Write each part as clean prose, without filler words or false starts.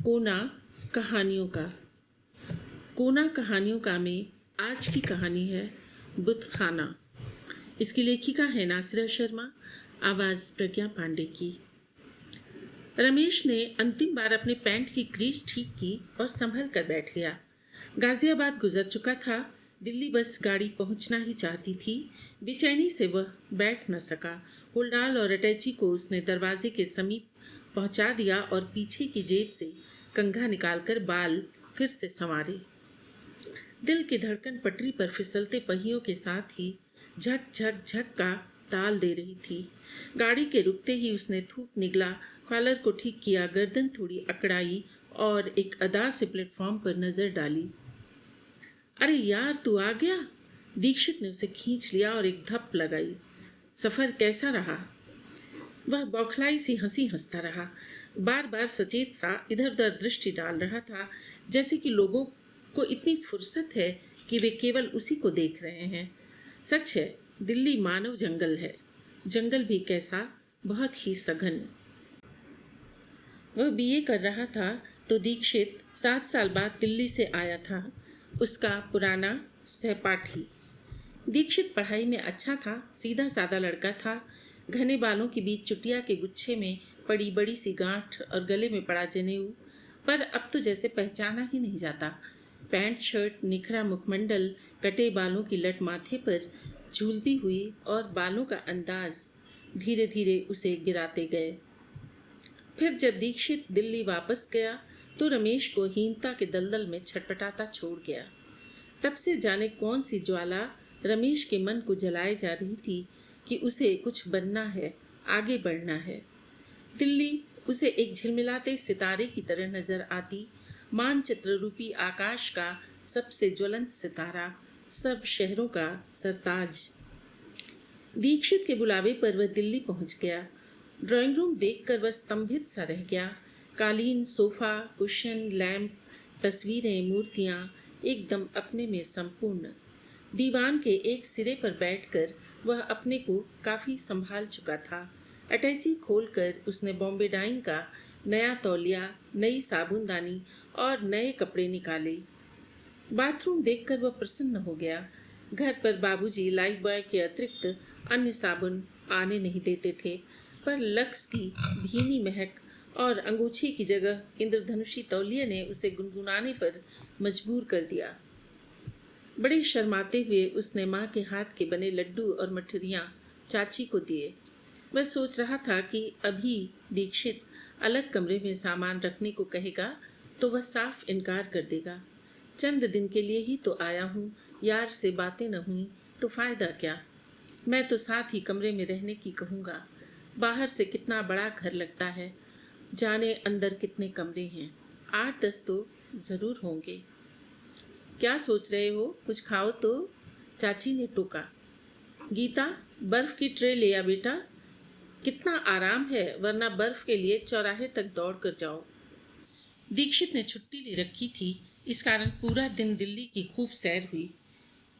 कोना कहानियों का। कोना कहानियों का में आज की कहानी है बुतखाना। इसकी लेखिका है नासिरा शर्मा, आवाज़ प्रज्ञा पांडे की। रमेश ने अंतिम बार अपने पैंट की क्रीज ठीक की और संभल कर बैठ गया। गाजियाबाद गुजर चुका था। दिल्ली बस गाड़ी पहुंचना ही चाहती थी। बेचैनी से वह बैठ न सका। हुलडाल और अटैची को उसने दरवाजे के समीप पहुंचा दिया और पीछे की जेब से कंघा निकालकर बाल फिर से संवारे। दिल की धड़कन पटरी पर फिसलते पहियों के साथ ही झट झट झट का ताल दे रही थी। गाड़ी के रुकते ही उसने थूक निगला, कॉलर को ठीक किया, गर्दन थोड़ी अकड़ाई और एक अदा से प्लेटफॉर्म पर नजर डाली। अरे यार, तू आ गया। दीक्षित ने उसे खींच लिया और एक धप लगाई। सफर कैसा रहा? वह बौखलाई सी हंसी हंसता रहा। बार बार सचेत सा इधर उधर दृष्टि डाल रहा था, जैसे कि लोगों को इतनी फुर्सत है कि वे केवल उसी को देख रहे हैं। सच है, दिल्ली मानव जंगल है। जंगल भी कैसा, बहुत ही सघन। वह बीए कर रहा था तो दीक्षित 7 साल बाद दिल्ली से आया था, उसका पुराना सहपाठी। दीक्षित पढ़ाई में अच्छा था, सीधा साधा लड़का था। घने बालों के बीच चुटिया के गुच्छे में पड़ी बड़ी सी गांठ और गले में पड़ा जनेऊ, पर अब तो जैसे पहचाना ही नहीं जाता। पैंट शर्ट, निखरा मुखमंडल, कटे बालों की लट माथे पर झूलती हुई और बालों का अंदाज धीरे धीरे उसे गिराते गए। फिर जब दीक्षित दिल्ली वापस गया तो रमेश को हीनता के दलदल में छटपटाता छोड़ गया। तब से जाने कौन सी ज्वाला रमेश के मन को जलाए जा रही थी कि उसे कुछ बनना है, आगे बढ़ना है। दिल्ली उसे एक झिलमिलाते सितारे की तरह नजर आती, मानचित्र रूपी आकाश का सबसे ज्वलंत सितारा, सब शहरों का सरताज। दीक्षित के बुलावे पर वह दिल्ली पहुंच गया। ड्राइंग रूम देखकर वह स्तंभित सा रह गया। कालीन, सोफा, कुशन, लैंप, तस्वीरें, मूर्तियां, एकदम अपने में संपूर्ण। दीवान के एक सिरे पर बैठकर वह अपने को काफ़ी संभाल चुका था। अटैची खोलकर उसने बॉम्बे डाइंग का नया तौलिया, नई साबुनदानी और नए कपड़े निकाले। बाथरूम देखकर वह प्रसन्न हो गया। घर पर बाबूजी लाइफ बॉय के अतिरिक्त अन्य साबुन आने नहीं देते थे, पर लक्स की भीनी महक और अंगूठी की जगह इंद्रधनुषी तौलिया ने उसे गुनगुनाने पर मजबूर कर दिया। बड़े शर्माते हुए उसने माँ के हाथ के बने लड्डू और मठरियाँ चाची को दिए। वह सोच रहा था कि अभी दीक्षित अलग कमरे में सामान रखने को कहेगा तो वह साफ इनकार कर देगा। चंद दिन के लिए ही तो आया हूँ, यार से बातें न हुई तो फ़ायदा क्या। मैं तो साथ ही कमरे में रहने की कहूँगा। बाहर से कितना बड़ा घर लगता है, जाने अंदर कितने कमरे हैं। 8-10 तो ज़रूर होंगे। क्या सोच रहे हो, कुछ खाओ तो, चाची ने टोका। गीता, बर्फ की ट्रे ले आ बेटा। कितना आराम है, वरना बर्फ के लिए चौराहे तक दौड़ कर जाओ। दीक्षित ने छुट्टी ले रखी थी, इस कारण पूरा दिन दिल्ली की खूब सैर हुई।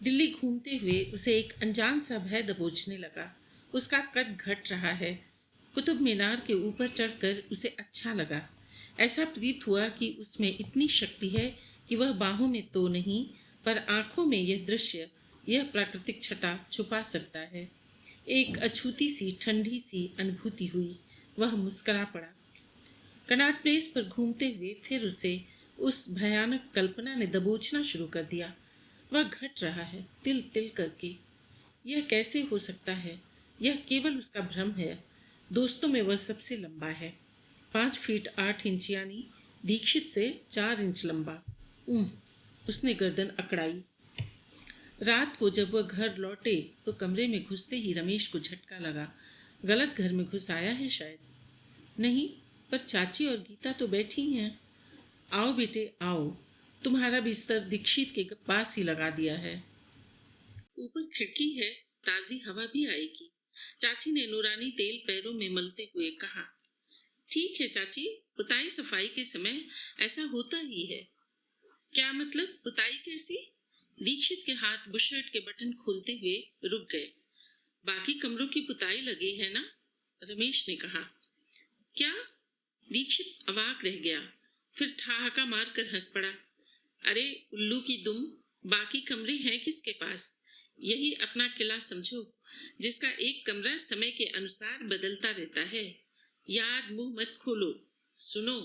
दिल्ली घूमते हुए उसे एक अनजान सा भय दबोचने लगा। उसका कद घट रहा है। कुतुब मीनार के ऊपर चढ़कर उसे अच्छा लगा। ऐसा प्रतीत हुआ कि उसमें इतनी शक्ति है कि वह बाहों में तो नहीं, पर आंखों में यह दृश्य, यह प्राकृतिक छटा छुपा सकता है। एक अछूती सी ठंडी सी अनुभूति हुई। वह मुस्करा पड़ा। कनॉट प्लेस पर घूमते हुए फिर उसे उस भयानक कल्पना ने दबोचना शुरू कर दिया। वह घट रहा है, तिल तिल करके। यह कैसे हो सकता है? यह केवल उसका भ्रम है। दोस्तों में वह सबसे लंबा है, 5 फीट 8 इंच, यानी दीक्षित से 4 इंच लंबा। उसने गर्दन अकड़ाई। रात को जब वह घर लौटे तो कमरे में घुसते ही रमेश को झटका लगा। गलत घर में घुस आया है शायद। नहीं, पर चाची और गीता तो बैठी हैं। आओ बेटे आओ, तुम्हारा बिस्तर दीक्षित के पास ही लगा दिया है। ऊपर खिड़की है, ताज़ी हवा भी आएगी, चाची ने नूरानी तेल पैरों में मलते हुए कहा। ठीक है चाची, पुताई सफाई के समय ऐसा होता ही है। क्या मतलब, पुताई कैसी? दीक्षित के हाथ बुशर्ट के बटन खोलते हुए रुक गए। बाकी कमरों की पुताई लगी है ना? रमेश ने कहा। क्या? दीक्षित अवाक रह गया। फिर ठहाका मारकर हंस पड़ा। अरे उल्लू की दुम, बाकी कमरे हैं किसके पास? यही अपना किला समझो, जिसका एक कमरा समय के अनुसार बदलता रहता है। यार मुंह मत खोलो, सुनो।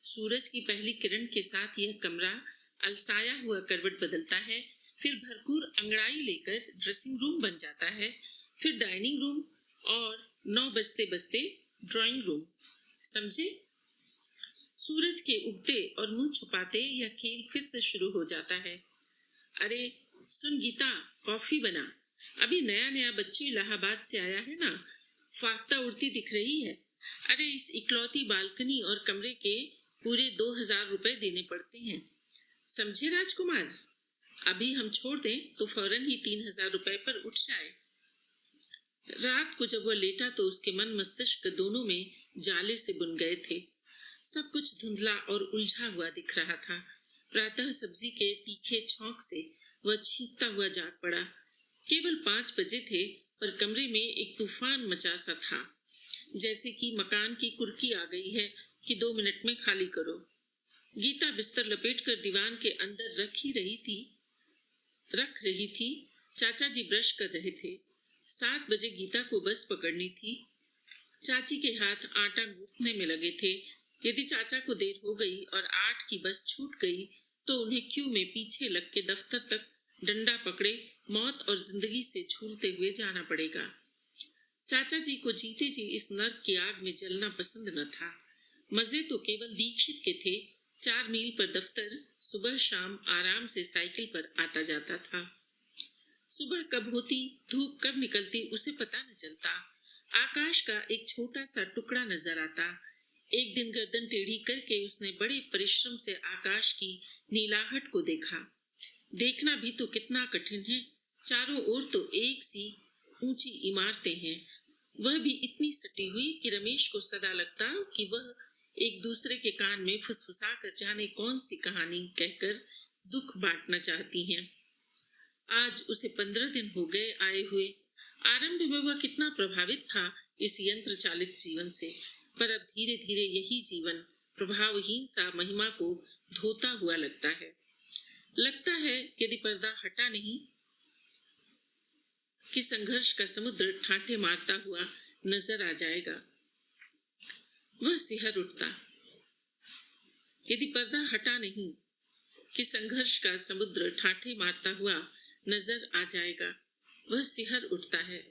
सूरज की पहली किरण के साथ यह कमरा अलसाया हुआ करवट बदलता है, फिर भरपूर अंगड़ाई लेकर ड्रेसिंग रूम बन जाता है, फिर डाइनिंग रूम और 9 बजते बजते ड्राइंग रूम। समझे? सूरज के उगते और मुंह छुपाते यह खेल फिर से शुरू हो जाता है। अरे सुन गीता, कॉफी बना। अभी नया नया बच्चू इलाहाबाद से आया है ना, फाख्ता उड़ती दिख रही है। अरे इस इकलौती बालकनी और कमरे के पूरे 2000 रुपए देने पड़ते हैं। समझे राजकुमार? अभी हम छोड़ दें तो फौरन ही 3000 रुपए पर उठ जाए। रात को जब वह लेटा तो उसके मन मस्तिष्क दोनों में जाले से बुन गए थे। सब कुछ धुंधला और उलझा हुआ दिख रहा था। प्रातः सब्जी के तीखे छौंक से वह छींकता हुआ जाग पड़ा। केवल 5 बजे थे, पर कमरे में एक तूफान मचा सा था, जैसे कि मकान की कुर्की आ गई है कि 2 मिनट में खाली करो। गीता बिस्तर लपेटकर दीवान के अंदर रख रही थी। चाचा जी ब्रश कर रहे थे। 7 बजे गीता को बस पकड़नी थी। चाची के हाथ आटा गूंथने में लगे थे। यदि चाचा को देर हो गई और 8 की बस छूट गई तो उन्हें क्यू में पीछे लग के दफ्तर तक डंडा पकड़े मौत और जिंदगी से झूलते हुए जाना पड़ेगा। चाचा जी को जीते जी इस नर्क की आग में जलना पसंद न था। मजे तो केवल दीक्षित के थे। 4 मील पर दफ्तर, सुबह शाम आराम से साइकिल पर आता जाता था। सुबह कब होती, धूप कब निकलती उसे पता न चलता। आकाश का एक छोटा सा टुकड़ा नजर आता। एक दिन गर्दन टेढ़ी करके उसने बड़े परिश्रम से आकाश की नीलाहट को देखा। देखना भी तो कितना कठिन है। चारों ओर तो एक सी ऊंची इमारतें हैं, वह भी इतनी सटी हुई कि रमेश को सदा लगता कि वह एक दूसरे के कान में फुसफुसा कर जाने कौन सी कहानी कहकर दुख बांटना चाहती हैं। आज उसे 15 दिन हो गए आए हुए। आरंभ में वह कितना प्रभावित था इस यंत्र चालित जीवन से, पर अब धीरे धीरे यही जीवन प्रभावहीन सा महिमा को धोता हुआ लगता है यदि पर्दा हटा नहीं कि संघर्ष का समुद्र ठाठे मारता हुआ नजर आ जाएगा। वह सिहर उठता। यदि पर्दा हटा नहीं कि संघर्ष का समुद्र ठाठे मारता हुआ नजर आ जाएगा। वह सिहर उठता है।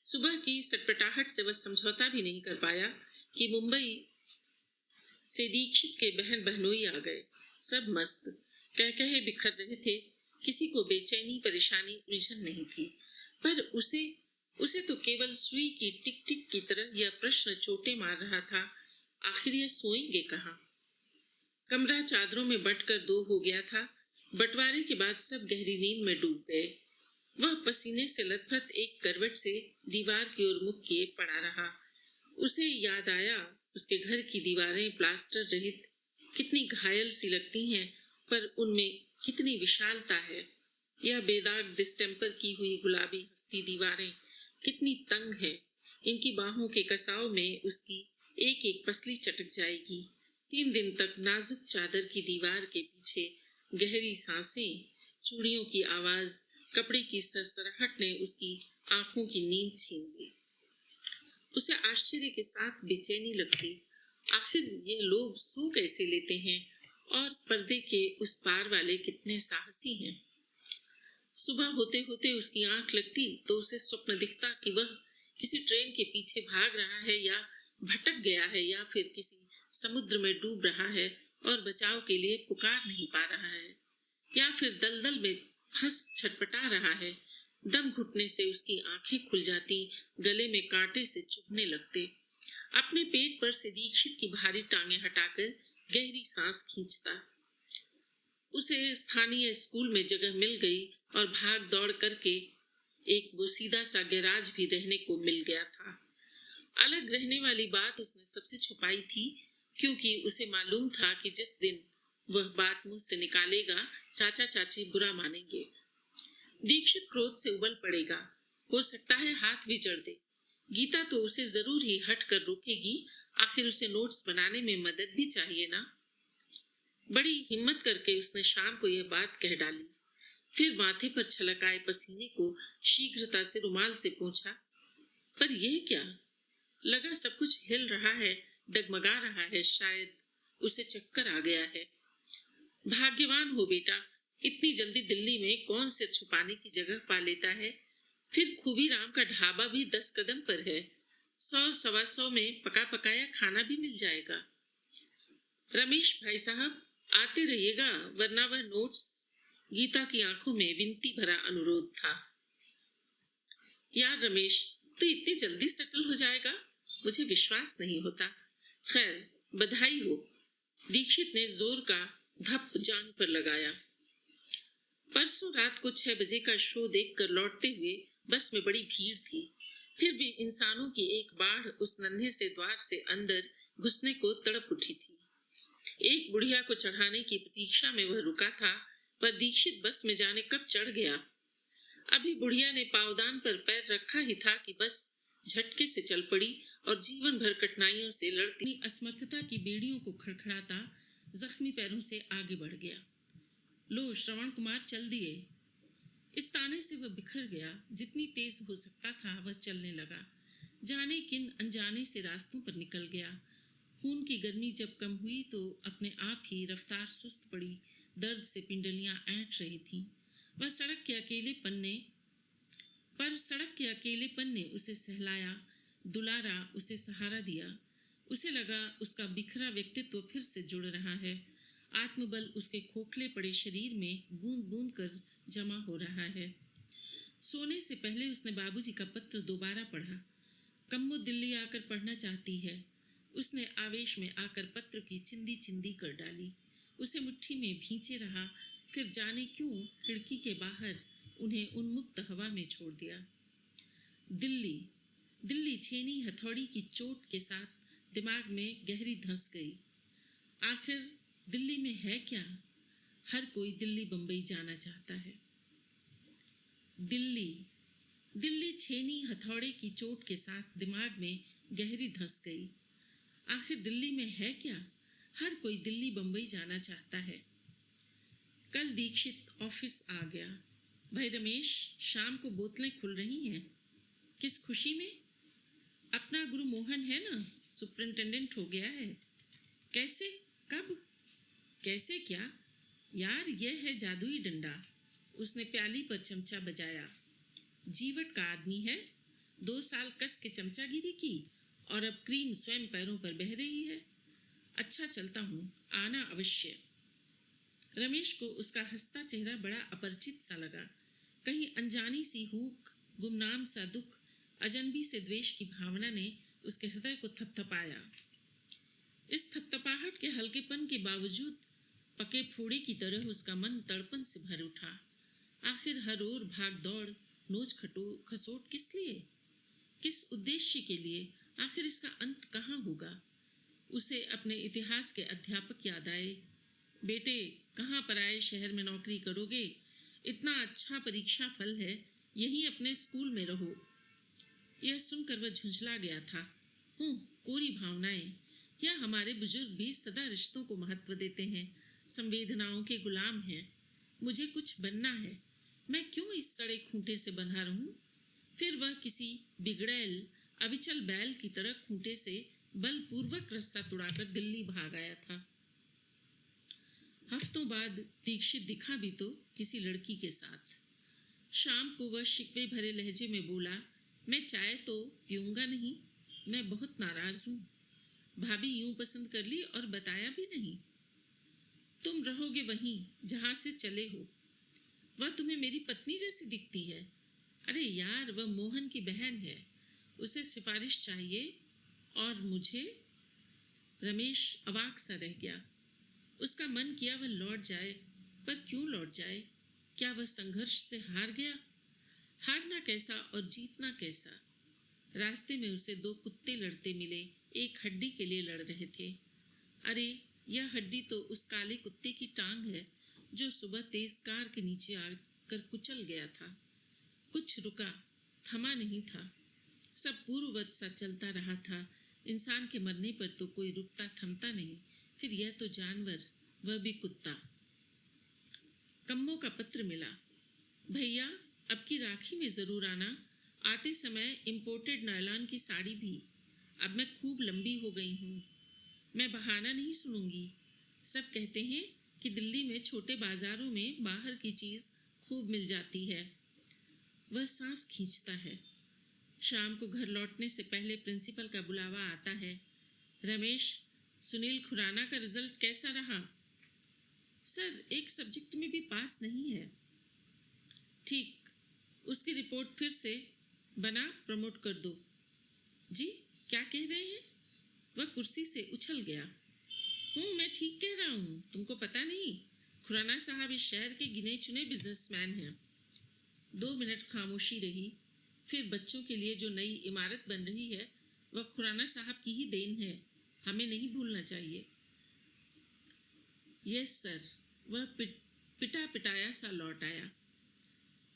सुबह की सटपटाहट से वह समझौता भी नहीं कर पाया कि मुंबई से दीक्षित के बहन बहनोई आ गए। सब मस्त कह बिखर रहे थे। किसी को बेचैनी, परेशानी, उलझन नहीं थी, पर उसे तो केवल सुई की टिक टिक की तरह यह प्रश्न चोटें मार रहा था, आखिर ये सोएंगे कहाँ? कमरा चादरों में बंटकर 2 हो गया था। बंटवारे के बाद सब गहरी नींद में डूब गए। वह पसीने से लथपथ एक करवट से दीवार की ओर मुख किए पड़ा रहा। उसे याद आया उसके घर की दीवारें प्लास्टर रहित कितनी घायल सी लगती हैं, पर उनमें कितनी विशालता है। यह बेदाग डिस्टेम्पर की हुई गुलाबी हंसती दीवारें कितनी तंग हैं। इनकी बाहों के कसाव में उसकी एक एक पसली चटक जाएगी। 3 दिन तक नाजुक चादर की दीवार के पीछे गहरी सांसें, चूड़ियों की आवाज, कपड़े की सरसराहट ने उसकी आंखों की नींद छीन ली। उसे आश्चर्य के साथ बेचैनी लगती। आखिर ये लोग सो कैसे लेते हैं और पर्दे के उस पार वाले कितने साहसी हैं। सुबह होते होते उसकी आंख लगती तो उसे स्वप्न दिखता कि वह किसी ट्रेन के पीछे भाग रहा है या भटक गया है या फिर किसी समुद्र में डूब रहा है और बचाव के लिए पुकार नहीं पा रहा है, या फिर दलदल में फंस छटपटा रहा है। दम घुटने से उसकी आंखें खुल जाती, गले में कांटे से चुभने लगते। अपने पेट पर से दीक्षित की भारी टांगें हटाकर गहरी सांस खींचता। उसे स्थानीय स्कूल में जगह मिल गई और भाग दौड़ करके एक बोसीदा सा गैराज भी रहने को मिल गया था। अलग रहने वाली बात उसने सबसे छुपाई थी, क्योंकि उसे मालूम था कि जिस दिन वह बात मुंह से निकालेगा चाचा चाची बुरा मानेंगे। दीक्षित क्रोध से उबल पड़ेगा, हो सकता है हाथ भी जड़ दे। गीता तो उसे जरूर ही हट कर रोकेगी, आखिर उसे नोट्स बनाने में मदद भी चाहिए ना। बड़ी हिम्मत करके उसने शाम को यह बात कह डाली। फिर माथे पर छलक आए पसीने को शीघ्रता से रुमाल से पोंछा। पर यह क्या? लगा सब कुछ हिल रहा है, डगमगा रहा है, शायद उसे चक्कर आ गया है। भाग्यवान हो बेटा, इतनी जल्दी दिल्ली में कौन सिर छुपाने की जगह पा लेता है। फिर खूबी राम का ढाबा भी 10 कदम पर है। 100-125 में पका पकाया खाना भी मिल जाएगा। रमेश भाई साहब, आते रहिएगा, वरना वह नोट्स। गीता की आंखों में विनती भरा अनुरोध था। यार रमेश, तू इतनी जल्दी सेटल हो जाएगा? मुझे विश्वास नहीं होता। खैर, बधाई हो। दीक्षित ने जोर का धप जांग पर लगाया। परसों रात को 6 बजे का शो देखकर लौटते हुए बस में बड़ी भीड़ थी। फिर भी इंसानों की एक बाढ़ उस नन्हे से द्वार से अंदर घुसने को तड़प उठी थी। एक बुढ़िया को चढ़ाने की प्रतीक्षा में वह रुका था, पर दीक्षित बस में जाने कब चढ़ गया। अभी बुढ़िया ने पावदान पर पैर रखा ही था कि बस झटके से चल पड़ी और जीवन भर कठिनाइयों से लड़ती असमर्थता की बेड़ियों को खड़खड़ाता जख्मी पैरों से आगे बढ़ गया। लो श्रवण कुमार, चल दिए। इस ताने से वह बिखर गया। जितनी तेज हो सकता था वह चलने लगा। जाने किन अनजाने से रास्तों पर निकल गया। खून की गर्मी जब कम हुई तो अपने आप ही रफ्तार सुस्त पड़ी। दर्द से पिंडलियां ऐंठ रही थीं। वह सड़क के अकेलेपन ने उसे सहलाया, दुलारा, उसे सहारा दिया। उसे लगा उसका बिखरा व्यक्तित्व फिर से जुड़ रहा है। आत्मबल उसके खोखले पड़े शरीर में बूंद बूंद कर जमा हो रहा है। सोने से पहले उसने बाबूजी का पत्र दोबारा पढ़ा। कम्मो दिल्ली आकर पढ़ना चाहती है। उसने आवेश में आकर पत्र की चिंदी चिंदी कर डाली। उसे मुट्ठी में भींचे रहा, फिर जाने क्यों खिड़की के बाहर उन्हें उन्मुक्त हवा में छोड़ दिया। दिल्ली, दिल्ली छेनी हथौड़ी की चोट के साथ दिमाग में गहरी धंस गई। आखिर दिल्ली में है क्या? हर कोई दिल्ली बंबई जाना चाहता है। दिल्ली, दिल्ली छेनी हथौड़े की चोट के साथ दिमाग में गहरी धंस गई। आखिर दिल्ली में है क्या? हर कोई दिल्ली बंबई जाना चाहता है। कल दीक्षित ऑफिस आ गया। भाई रमेश, शाम को बोतलें खुल रही हैं। किस खुशी में? अपना गुरु मोहन है ना, सुपरिंटेंडेंट हो गया है। कैसे? कब? कैसे क्या? यार, यह है जादुई डंडा। उसने प्याली पर चमचा बजाया। जीवट का आदमी है। 2 साल कस के चमचागिरी की और अब क्रीम स्वयं पैरों पर बह रही है। अच्छा, चलता हूँ, आना अवश्य। रमेश को उसका हंसता चेहरा बड़ा अपरिचित सा लगा। कहीं अनजानी सी हूक, गुमनाम सा दुख, अजनबी से द्वेष की भावना ने उसके हृदय को थपथपाया। इस थपथपाहट के हल्केपन के बावजूद पके फोड़े की तरह उसका मन तड़पन से भर उठा। आखिर हर ओर भाग दौड़, नोच खसोट किस लिए? किस उद्देश्य के लिए? आखिर इसका अंत कहाँ होगा? उसे अपने इतिहास के अध्यापक याद आए। बेटे, कहाँ पराए शहर में नौकरी करोगे? इतना अच्छा परीक्षा फल है, यहीं अपने स्कूल में रहो। यह सुनकर वह झुंझला गया था। कोरी भावनाएं। या हमारे बुजुर्ग भी सदा रिश्तों को महत्व देते हैं, संवेदनाओं के गुलाम हैं। मुझे कुछ बनना है, मैं क्यों इस सड़े खूंटे से बंधा रहूं? फिर वह किसी बिगड़ैल अविचल बैल की तरह खूंटे से बलपूर्वक रस्सा तुड़ाकर दिल्ली भाग आया था। हफ्तों बाद दीक्षित दिखा भी तो किसी लड़की के साथ। शाम को वह शिकवे भरे लहजे में बोला, मैं चाय तो पीऊंगा नहीं, मैं बहुत नाराज हूँ। भाभी यूं पसंद कर ली और बताया भी नहीं। तुम रहोगे वहीं जहाँ से चले हो। वह तुम्हें मेरी पत्नी जैसी दिखती है। अरे यार, वह मोहन की बहन है, उसे सिफारिश चाहिए। और मुझे? रमेश अवाक सा रह गया। उसका मन किया वह लौट जाए, पर क्यों लौट जाए? क्या वह संघर्ष से हार गया? हारना कैसा और जीतना कैसा? रास्ते में उसे 2 कुत्ते लड़ते मिले, एक हड्डी के लिए लड़ रहे थे। अरे, यह हड्डी तो उस काले कुत्ते की टांग है जो सुबह तेज कार के नीचे आकर कुचल गया था। कुछ रुका, थमा नहीं था। सब पूर्ववत सा चलता रहा था। इंसान के मरने पर तो कोई रुकता थमता नहीं। फिर यह तो जानवर, वह भी कुत्ता। कम्मो का पत्र मिला। भैया, अब की राखी में ज़रूर आना। आते समय इम्पोर्टेड नायलॉन की साड़ी भी। अब मैं खूब लंबी हो गई हूँ। मैं बहाना नहीं सुनूंगी। सब कहते हैं कि दिल्ली में छोटे बाज़ारों में बाहर की चीज़ खूब मिल जाती है। वह सांस खींचता है। शाम को घर लौटने से पहले प्रिंसिपल का बुलावा आता है। रमेश, सुनील खुराना का रिजल्ट कैसा रहा? सर, एक सब्जेक्ट में भी पास नहीं है। ठीक, उसकी रिपोर्ट फिर से बना प्रमोट कर दो। जी, क्या कह रहे हैं? वह कुर्सी से उछल गया। मैं ठीक कह रहा हूँ, तुमको पता नहीं? खुराना साहब इस शहर के गिने चुने बिजनेसमैन हैं। 2 मिनट खामोशी रही। फिर बच्चों के लिए जो नई इमारत बन रही है वह खुराना साहब की ही देन है। हमें नहीं भूलना चाहिए। Yes sir. वह पिटा पिटाया सा लौट आया।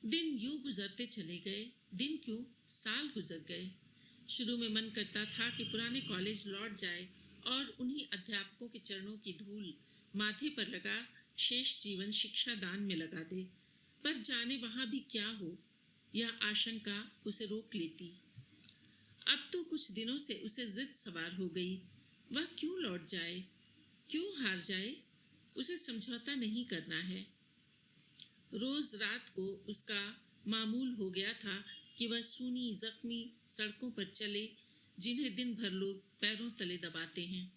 दिन यूं गुजरते चले गए। दिन क्यों, साल गुजर गए। शुरू में मन करता था कि पुराने कॉलेज लौट जाए और उन्हीं अध्यापकों के चरणों की धूल माथे पर लगा शेष जीवन शिक्षा दान में लगा दे। पर जाने वहाँ भी क्या हो, यह आशंका उसे रोक लेती। अब तो कुछ दिनों से उसे जिद सवार हो गई। वह क्यों लौट जाए, क्यों हार जाए? उसे समझौता नहीं करना है। रोज रात को उसका मामूल हो गया था कि वह सूनी जख्मी सड़कों पर चले जिन्हें दिन भर लोग पैरों तले दबाते हैं।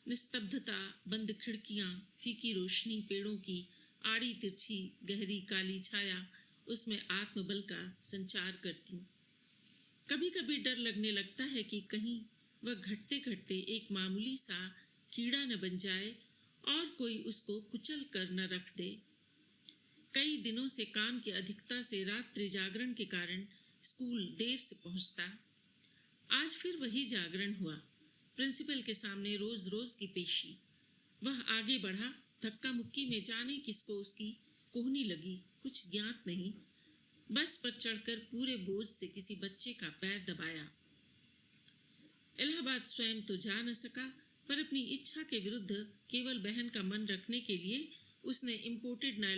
निस्तब्धता, बंद खिड़कियां, फीकी रोशनी, पेड़ों की आड़ी तिरछी गहरी काली छाया उसमें आत्मबल का संचार करती। कभी कभी डर लगने लगता है कि कहीं वह घटते घटते एक मामूली सा कीड़ा न बन जाए और कोई उसको कुचल कर न रख दे। कई दिनों से काम की अधिकता से रात्रि जागरण के कारण स्कूल देर से पहुंचता। आज फिर वही जागरण हुआ। प्रिंसिपल के सामने रोज रोज की पेशी। वह आगे बढ़ा। धक्का मुक्की में जाने किसको उसकी कोहनी लगी, कुछ ज्ञात नहीं। बस पर चढ़कर पूरे बोझ से किसी बच्चे का पैर दबाया। इलाहाबाद स्वयं तो जा न सका, पर अपनी इच्छा के विरुद्ध केवल बहन का मन रखने के लिए उसने इम्पोर्टेड